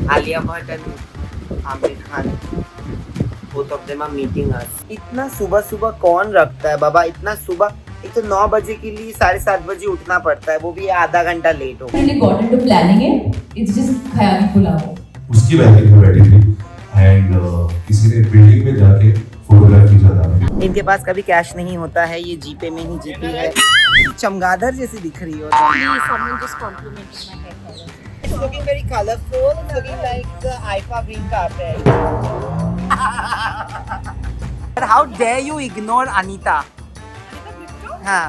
Alia Bhatt and Amir Khan, both of them are meeting us. इतना सुबह सुबह कौन रखता है बाबा, इतना सुबह? एक तो 9 बजे के लिए 7:30 बजे उठना पड़ता है, वो भी आधा घंटा लेट हो। Really got into planning it. It's just ख्याली पुलाव। उसकी बैठक में बैठी थी एंड किसी ने बिल्डिंग में जाके फोटोग्राफी ज्यादा। इनके पास कभी कैश नहीं होता है, ये जीपे में ही जीपी है। चमगादड़ जैसी दिख रही हो। Someone just complimented my hair color. It's looking very colorful. It's looking like the IFA green carpet. But how dare you ignore Anita? हाँ.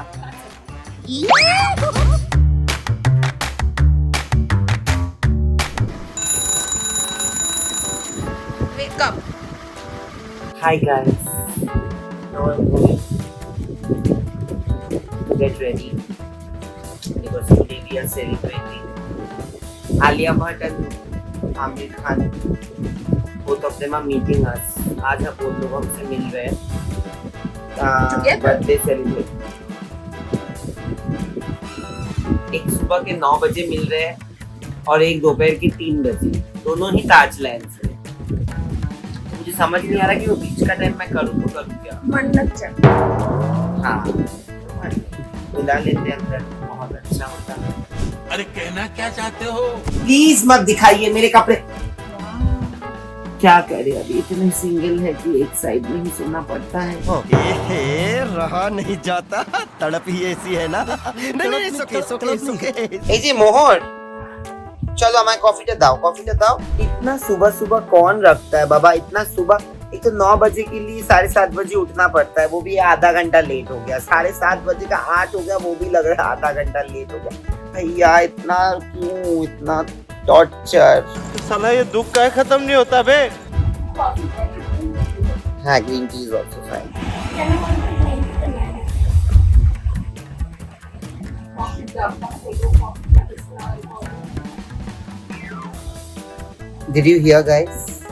Wake up. Hi guys. Now I'm going to get ready because today we are celebrating Alia Bhatt and Amir Khan. Both of them are meeting us. आज हम वो लोग हमसे मिल रहे हैं birthday celebrate. एक सुबह के 9 बजे मिल रहे हैं और एक दोपहर के 3 बजे, दोनों ही ताज लैंड से। मुझे समझ नहीं आ रहा कि वो बीच का टाइम मैं करूँ तो करूँ क्या। मंडप चल। हाँ, बुला लेते हैं अंदर, बहुत अच्छा होता है। अरे कहना क्या चाहते हो? प्लीज मत दिखाइए मेरे कपड़े। क्या करे, अभी इतने सिंगल है कि एक साइड में ही सोना पड़ता है। रहा नहीं जाता, तड़प ही ऐसी है ना। नहीं सुके। ए जी मोहर, चलो हमारे कॉफी तो दाओ। इतना सुबह सुबह कौन रखता है बाबा, इतना सुबह? एक तो 9 बजे के लिए 7:30 बजे उठना पड़ता है, वो भी आधा घंटा लेट हो गया। 7:30 बजे का 8 हो गया, वो भी लग रहा है आधा घंटा लेट हो गया। भैया इतना क्यों, इतना टॉर्चर। साला ये दुख का खत्म नहीं होता बे। हाँ, green tea is also fine. Did you hear guys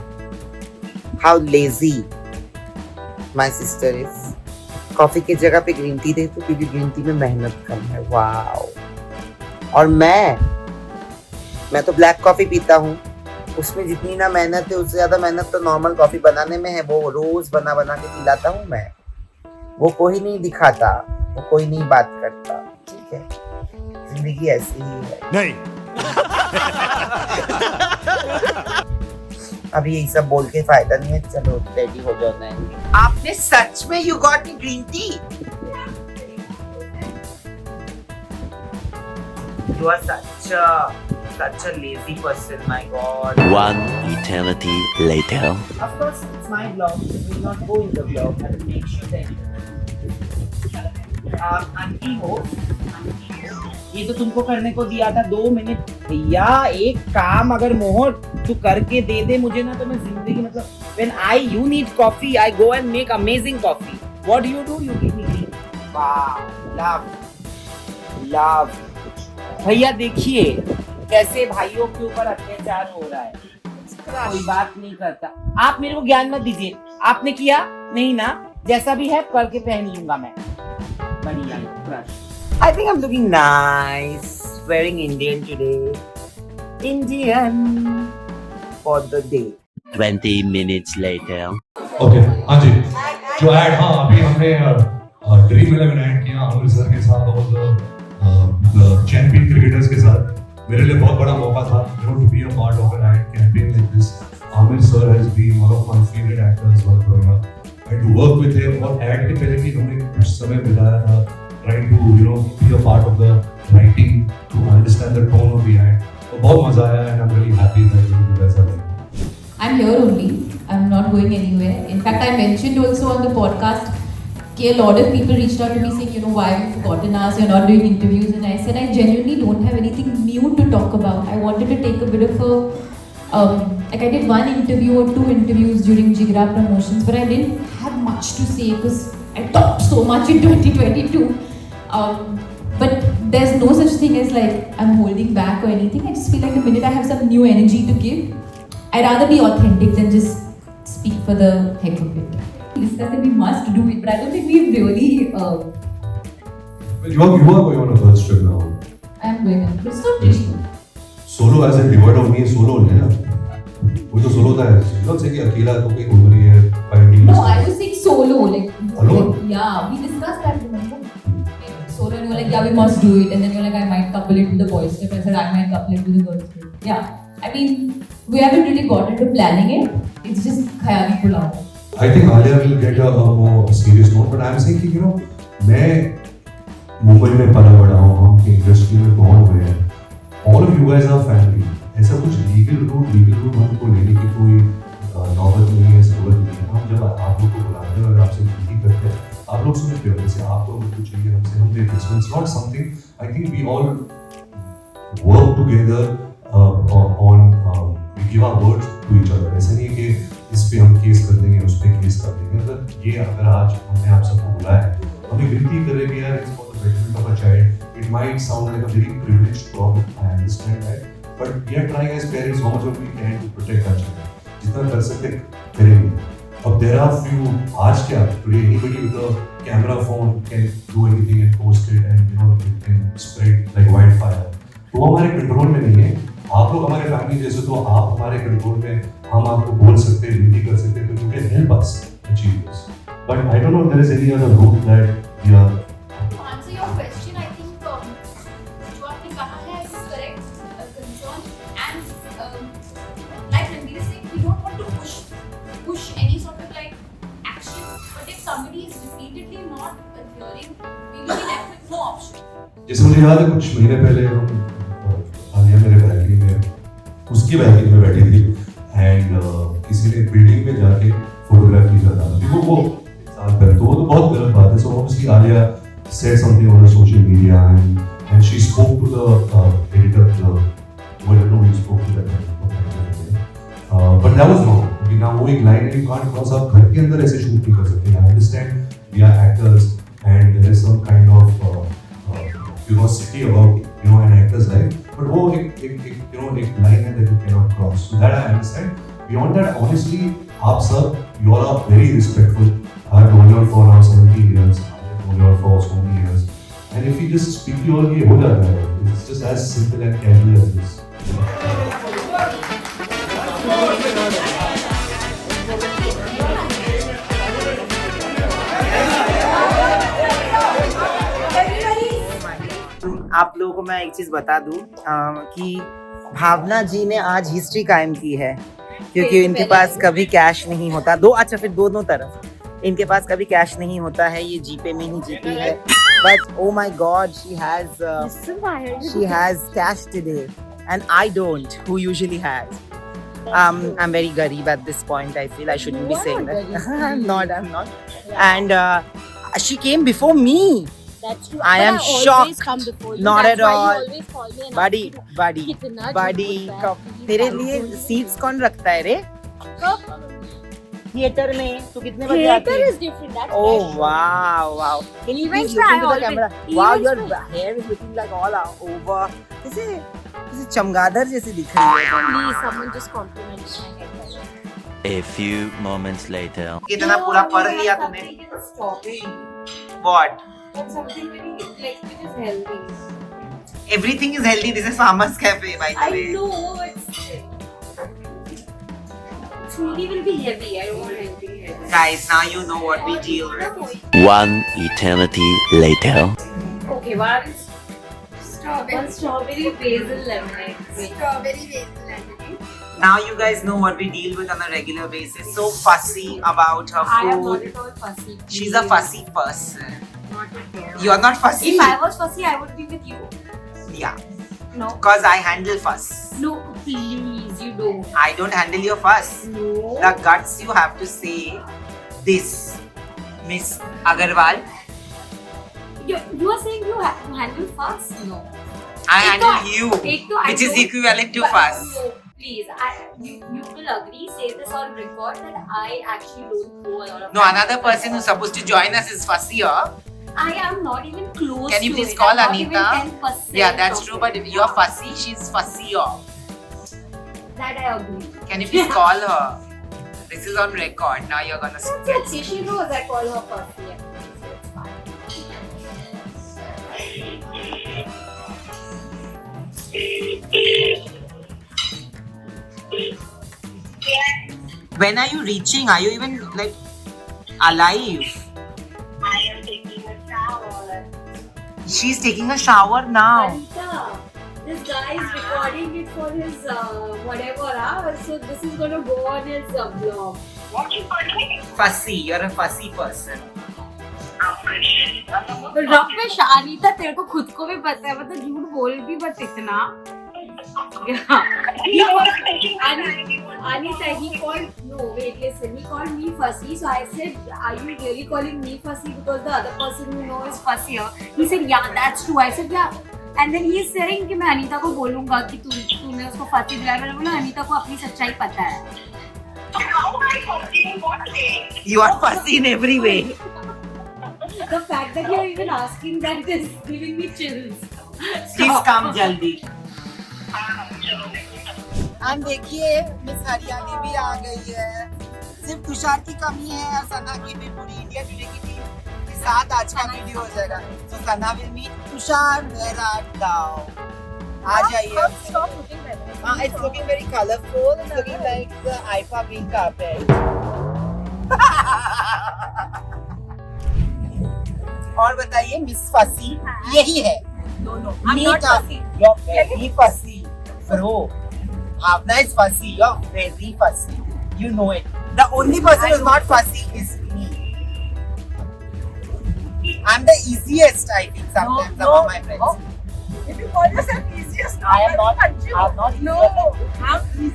how lazy my sister is? Coffee की जगह पे ग्रीन टी दे दो क्योंकि ग्रीन टी में मेहनत कम है। वाओ। और मैं तो ब्लैक कॉफी पीता हूँ, उसमें जितनी ना मेहनत है उससे ज्यादा मेहनत तो नॉर्मल कॉफी बनाने में है। वो रोज बना के पिलाता हूँ मैं, वो कोई नहीं दिखाता, वो कोई नहीं बात करता। ठीक है, जिंदगी ऐसी ही है। नहीं। अभी यही सब बोल के फायदा नहीं है, चलो रेडी हो जाना है। आपने सच में you got me green tea? You are such a lazy person, my God. One eternity later. Of course, it's my vlog. It will not go in the vlog. I will make sure that. Aunty हो, ये तो तुमको करने को दिया था 2 minute. भैया एक काम अगर मोहर तू करके दे दे मुझे ना, तो मैं जिंदगी मतलब when you need coffee, I go and make amazing coffee. What do? You give me green. Wow, love. भैया देखिए कैसे भाइयों के ऊपर अत्याचार हो रहा है, कोई बात नहीं करता। आप मेरे को ज्ञान मत दीजिए, आपने किया नहीं ना, जैसा भी है करके पहन लूंगा मैं। बढ़िया crush. I think I'm looking nice, wearing Indian today. Indian for the day. 20 minutes later. Okay हाँ जी, जो ऐड, हाँ अभी हमने Dream11 ऐड किया अमृतसर के साथ और चैंपियन क्रिकेटर्स के साथ। मेरे लिए बहुत बड़ा मौका था to be a part of an ad campaign like this. Aamir sir has been one of my favourite actors while growing up and to work with him. और ऐड के पहले भी हमने कुछ समय बिताया था trying to be a part of the writing, to understand the tone of the ad. तो बहुत मजा आया and I am really happy that you guys are like. I'm here only. I'm not going anywhere. In fact, I mentioned also on the podcast a lot of people reached out to me saying, why have you forgotten us, you're not doing interviews, and I said I genuinely don't have anything new to talk about. I wanted to take a bit of a, I did 1 interview or 2 interviews during Jigra promotions, but I didn't have much to say because I talked so much in 2022. But there's no such thing as like I'm holding back or anything. I just feel like the minute I have some new energy to give, I'd rather be authentic than just speak for the heck of it. Discuss that we must do it, but I don't think we've really. Well, you are going on a first trip now. I'm going on, but it's not really. Solo as in divide of me solo only, na? होता है, you don't say कि अकेला तो कहीं घूम रही है, finding No, I was saying solo, like. Alone? Yeah, we discussed that, remember? Solo, and you were like, yeah, we must do it. And then you were like, I might couple it with the boys trip. I said, I might couple it with the girls trip. Yeah, I mean, we haven't really got into planning it. It's just khayali pulao. I think Alia will get a more serious note, but I'm saying कि you know मैं मुंबई में पला बड़ा हूँ, हम industry में बहुत हुए हैं. All of you guys are family. ऐसा कुछ लीगल रूट हमको लेने की कोई नौबत नहीं है, जरूरत नहीं है. हम जब आप लोग को बुलाते हैं और आपसे मीटिंग करते हैं, आप लोग सुनते हो, जैसे आप लोग कुछ चाहिए हमसे, हम देते हैं. So it's not something. I think we all work together on we give our words to each other. ऐसा नहीं है कि इस पे हम केस कर देंगे, उस पे केस कर देंगे. अगर आज हमने आप सबको बुलाया है, हमें विनती करें कि यार it's for the betterment of a child. It might sound like a very privileged problem. I understand that, but we are trying as parents how much we can to protect our children. जितना कर सकते करेंगे. अब there are few आज क्या today anybody with a camera phone can do anything and post it and you know it can spread like wildfire. तो वो हमारे कंट्रोल में नहीं है. आप लोग हमारे फैमिली जैसे, तो आप हमारे कंट्रोल में, हम आपको बोल सकते हैं, विनती कर सकते हैं, तो you can help us achieve this. But I don't know if there is any other route that we are. To answer your question, I think जो आपने कहा है is correct concern, and like Ranveer is saying, we don't want to push any sort of like action, but if somebody is repeatedly not adhering, we will be left with no option. जैसे मुझे याद है कुछ महीने पहले हम आलिया मेरे balcony में, उसकी बैल्कनी में बैठी थी एंड किसी ने बिल्डिंग में जाके फोटोग्राफ की था. वो साल पहले, तो वो तो बहुत गलत बात है. So obviously Alia said something on social media and she spoke to the editor, whatever you spoke to that, but that was wrong. कि ना वो एक लाइन है, you can't cross. आप घर के अंदर ऐसे शूट नहीं कर सकते. I understand we are actors and there is some kind of curiosity about an actor's life, but वो एक line है that you cannot cross. So that I understand. Beyond that, honestly, आप सब you all are very respectful. I've known you all for now 17 years. I've known you all for so many years. And if you just speak to you all, ये हो जाता है. It's just as simple and casual as this. आप लोगों को मैं एक चीज बता दूं कि भावना जी ने आज हिस्ट्री कायम की है, क्योंकि इनके पास कभी कैश नहीं होता. अच्छा फिर दोनों तरफ इनके पास कभी कैश नहीं होता है. ये जीपे में ही जीती है. But oh my God, she has cash today and I don't, who usually has. I'm very garib at this point. I feel I shouldn't be saying that. I'm not. And she came before me. That's true. I But am always shocked. come before you. Not That's at why you all. always call me and buddy ask me, buddy कितना buddy झूठ बोलता है, तेरे please लिए don't do seats कौन रखता है रे कब? थिएटर में? तू कितने बजे आती Theater है? is different. That's Oh fashion. wow. Can you please Events look I into the always- camera? events Wow, your में- hair is looking like all over. जैसे चमगादड़ जैसी दिख रही है. Please, someone just compliment my hair color. A few moments later. कितना पूरा पढ़ लिया तूने? Stop it. What? But something very like which is healthy. Everything is healthy. This is Farmer's Cafe, by the I way. know it's. Smoothie will be heavy. I don't want anything heavy. Guys, now you know what we deal with. One eternity later. Okay, one strawberry basil lemonade. Strawberry basil lemonade. Now you guys know what we deal with on a regular basis. So fussy about her I am not food. at all fussy. She's a fussy person. Not at all. You are not fussy. If I was fussy, I would be with you. Yeah, No. because I handle fuss. No, please, you don't. I don't handle your fuss. No. The guts you have to say this, Miss Agarwal. You are saying you handle fuss? No. I handle you, एक तो I which is don't- equivalent to but- fuss. No, please, you will agree, say this on record that I actually don't throw a lot of. No, another person who's supposed to join us is fussier. I am not even close. Can you to please it. call I'm not Anita? Even 10% Yeah, that's of true. it. But if you're fussy, she's fussier. That I agree. Can you please call her? This is on record. Now you're gonna That's get. okay. She knows I call her fussy. So it's fine. When are you reaching? Are you even like alive? I am taking a shower. She's taking a shower now. Anita, this guy is recording it for his whatever, so this is gonna go on his vlog. What you call me? Fussy, you're a fussy person. Ramesh, Anita तेरे को खुद को भी पता है, मतलब झूठ बोल भी मत इतना. Anita, he called, no wait, listen, he called me fussy, so I said, are you really calling me fussy because the other person you know is fussier? He said, yeah, that's true. I said, yeah. And then he is saying कि मैं अनीता को बोलूँगा कि तूने उसको फंसी दिलाया. मैंने बोला अनीता को अपनी सच्चाई पता है. How am I fussy in what way? You are fussy in every way. The fact that you are even asking that is giving me chills. Please come जल्दी. एंड देखिए मिस हरियाणी भी आ गई है. सिर्फ तुषार की कमी है और सना की भी. पूरी इंडिया टुडे की टीम के साथ आज का वीडियो हो जाएगा. तो सना विल मीट तुषार मेहरागांव. आ जाइए. हाँ, it's looking very colourful. It's looking like the IIFA green carpet. और बताइए मिस फसी यही है. I'm not fussy. You're very fussy, bro. Bhavna is fussy. You're very fussy. You know it. The only person who's not fussy is me. I'm the easiest, I think, sometimes among my friends. If you call yourself easiest, I am not. I'm not. No, I'm easy.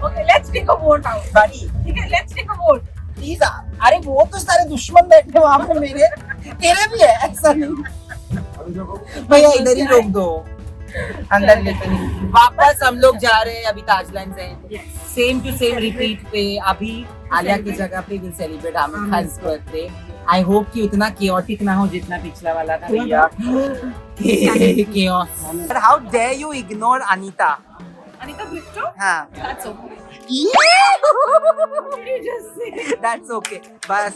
Okay, let's take a vote out. Buddy, Okay, let's take a vote. please. अरे वो तो सारे दुश्मन बैठे वहाँ पे मेरे. तेरे भी है ऐसा नहीं. भैया इधर ही रोक दो. अंदर लेके नहीं. वापस हम लोग जा रहे हैं अभी ताजलैंड से. सेम टू सेम रिपीट पे अभी आलिया की जगह पे विल सेलिब्रेट आमिर खान's birthday. आई होप कि उतना chaotic ना हो जितना पिछला वाला था भैया. chaos. But how dare you ignore Anita? Anita Brito? हाँ. That's okay. That's okay. बस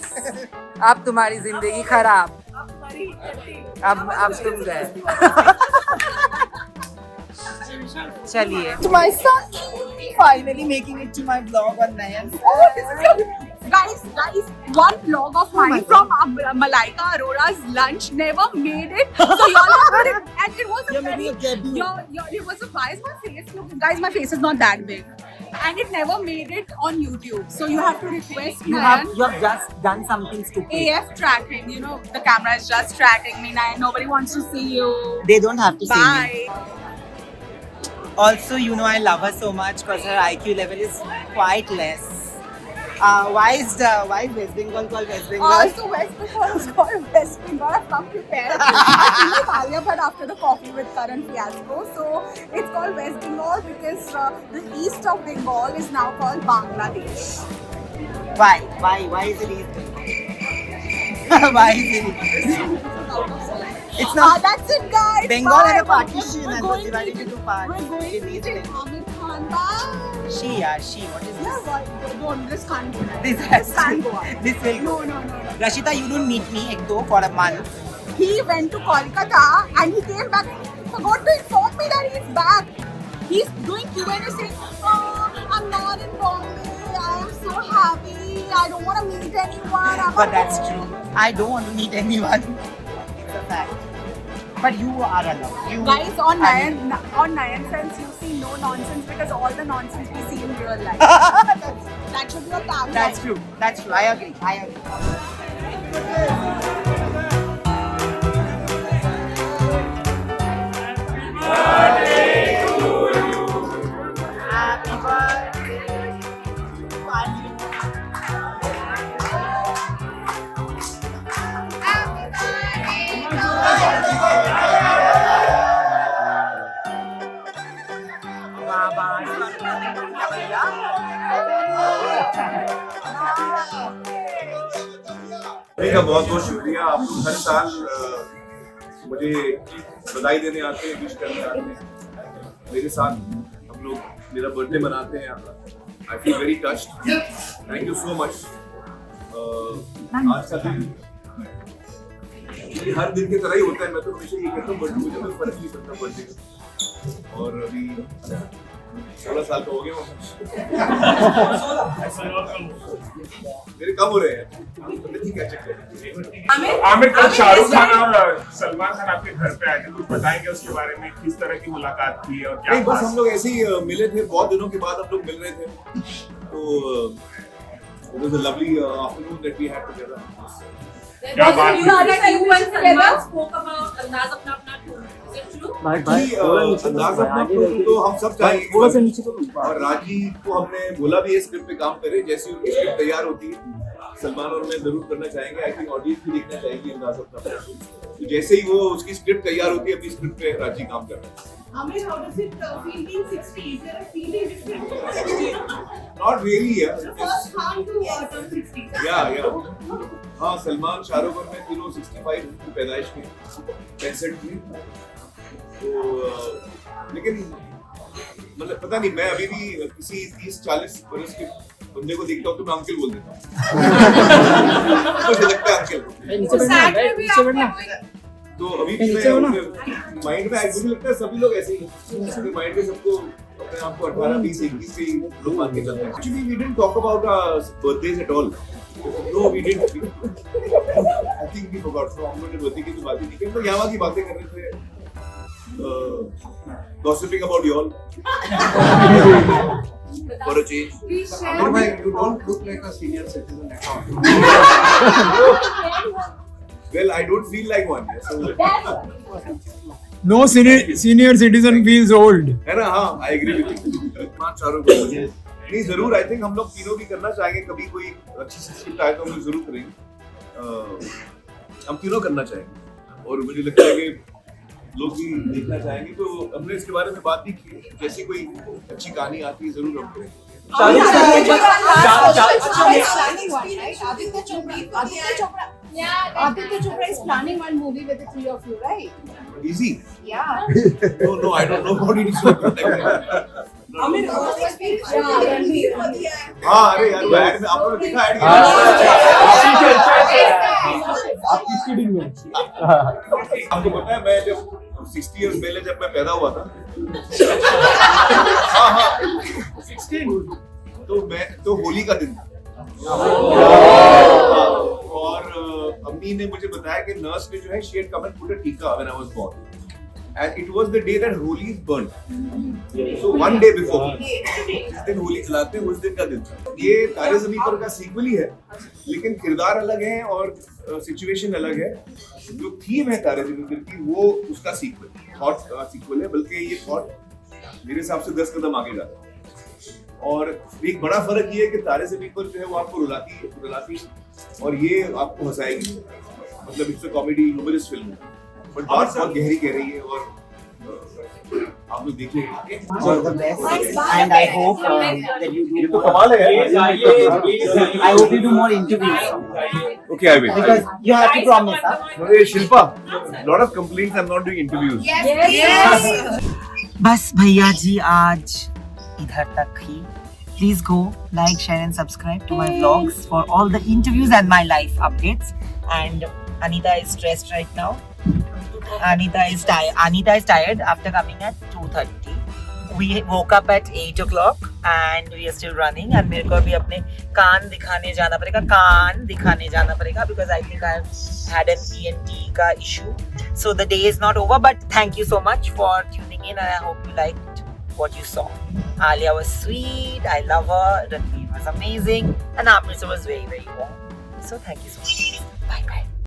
अब तुम्हारी जिंदगी खराब. अब तुम गए. चलिए. To my son, finally making it to my vlog on Nayan. Guys, one vlog of mine from Malaika Arora's lunch never made it. So y'all are very, and it was a very, it was a, why is my face looking, guys, my face is not that big. And it never made it on YouTube. So you have to request You Nayan. have just done something stupid. AF tracking, you know, the camera is just tracking me, Nayan. Nobody wants to see you. They don't have to see me. Bye. Also, you know, I love her so much because her IQ level is quite less. Why is West Bengal called West Bengal? So West Bengal is called West Bengal. I've come prepared. I was Alia Bhatt after the Coffee with Karan fiasco. So it's called West Bengal because the east of Bengal is now called Bangladesh. Why? Why is it East Bengal? Why is it East Bengal? It's not. That's it, guys. Bengal Bye. had a partition We're and going was divided into two parts. We're going It to is meet East Bengal. Amir Khan. Bye. She. What is Yeah, this? why? Don't. This can't go. This has can't to. go on. This will go. No. Rashita, you don't meet me for a month. He went to Kolkata and he came back and he forgot to inform me that he's back. He's doing Q&A saying, oh, I'm not in Bombay. I am so happy. I don't want to meet anyone. But that's true. I don't want to meet anyone. It's a fact. But you are alone. You Guys, on I Nayan Sense, you see no nonsense because all the nonsense we see in real life. That should be a tagline. That's true. I agree. Happy birthday का बहुत बहुत शुक्रिया. आप हर साल मुझे बधाई देने आते हैं, विश करने आते हैं. मेरे साथ हम लोग मेरा बर्थडे मनाते हैं. I feel very touched. Thank you so much. आज का दिन हर दिन की तरह ही होता है. मैं तो हमेशा ये कहता हूँ बर्थडे मुझे कोई फर्क नहीं पड़ता बर्थडे का. और अभी 16 साल का हो गया मेरे कम हो रहे हैं ठीक है आमिर कल शाहरुख खान और सलमान खान आपके घर पे आए थे, कुछ बताएंगे उसके बारे में, किस तरह की मुलाकात थी और क्या? नहीं, बस हम लोग ऐसे ही मिले थे, बहुत दिनों के बाद हम लोग मिल रहे थे, तो it was a lovely afternoon that we had together. क्या बात You and Salman spoke about Andaz Apna Apna 2. Is it true? अंदाज अपना तो हम सब चाहेंगे, और राजी को हमने बोला भी है स्क्रिप्ट पे काम करे, जैसी उनकी स्क्रिप्ट तैयार होती है सलमान और मैं जरूर करना चाहेंगे। आई थिंक ऑडियंस भी देखना चाहेगी अंदाज अपना, तो जैसे ही वो उसकी स्क्रिप्ट तैयार होती है अपनी स्क्रिप्ट पे राजी काम कर रहा है। Amir, how does it feel being 60? Is there a feeling different to 60? Not really, yeah. First time to turn 60. Yeah. हाँ, सलमान, शाहरुख और मैं तीनों 65 की पैदाइश के 65 की, तो लेकिन मतलब पता नहीं, मैं अभी भी किसी 30-40 बरस के बंदे को देखता हूँ तो मैं अंकल बोल देता हूँ। मुझे लगता है अंकल। तो अभी भी मैं माइंड में मुझे लगता है सभी लोग ऐसे ही हैं, अपने माइंड में सबको अपने आप को 18, 20, 21 से लोग मान के चलते हैं। Actually, we didn't talk about our birthdays at all. No, we didn't. I think we forgot. So हम लोगों ने बर्थडे की तो बात ही नहीं की, हम लोग यहाँ की बातें कर रहे थे, gossiping about you all. For a change. You don't look like a senior citizen at all. Well, I don't feel like one. So, No senior citizen feels old. है ना? हाँ, I agree with you. चारों को मुझे नहीं जरूर, I think हम लोग तीनों भी करना चाहेंगे, कभी कोई अच्छी सी स्क्रिप्ट आए तो हम लोग जरूर करेंगे, हम तीनों करना चाहेंगे, और मुझे लगता है कि लोग भी देखना चाहेंगे, तो हमने इसके बारे में बात भी की, जैसी कोई अच्छी कहानी आती है जरूर हम करेंगे। Aditya Chopra is planning one movie with the three of you, right? Is he? Yeah. No, I don't know about it. Amir, what's the experience? हाँ, अरे यार, वो ad में आप लोगों ने देखा ad क्या? आपकी स्किडिंग में। आपको पता है, मैं जब 60 years पहले जब मैं पैदा हुआ था, हाँ, 16, तो होली का दिन था, और अम्मी ने मुझे बताया कि नर्स ने जो है she had come and put a टीका when I was born, and it was the day that Holi is burnt, so one day before, जिस दिन होली जलाते हैं उस दिन का दिन था। ये तारे ज़मीन पर का सीक्वल ही है, लेकिन किरदार अलग है और सिचुएशन अलग है। जो थीम है तारे ज़मीन पर की, वो उसका सीक्वल, थॉट सीक्वल है, बल्कि ये थॉट मेरे हिसाब से 10 कदम आगे जाता है। और एक बड़ा फर्क ये है कि तारे ज़मीन पर जो है वो आपको रुलाती और ये आपको हंसाएगी, मतलब it's a comedy humorous film है, बट बात बहुत गहरी कह रही है, और आप लोग देखिए। All the best, and I hope that you तो कमाल है यार। I hope you do more interviews. Okay, I will. Because you have to promise, huh? Hey Shilpa, lot of complaints I'm not doing interviews. Yes. बस भैया जी आज इधर तक ही. Please go like, share and subscribe to my vlogs for all the interviews and my life updates. And Anita is stressed right now. Anita is tired after coming at 2:30. We woke up at 8 o'clock and we are still running. And मेरे को अभी अपने कान दिखाने जाना पड़ेगा because I think I've had an ENT का issue. So the day is not over, but thank you so much for tuning in, and I hope you liked what you saw. Alia was sweet. I love her. Ranveer was amazing, and Amritsar was very, very warm. So thank you so much. Bye bye.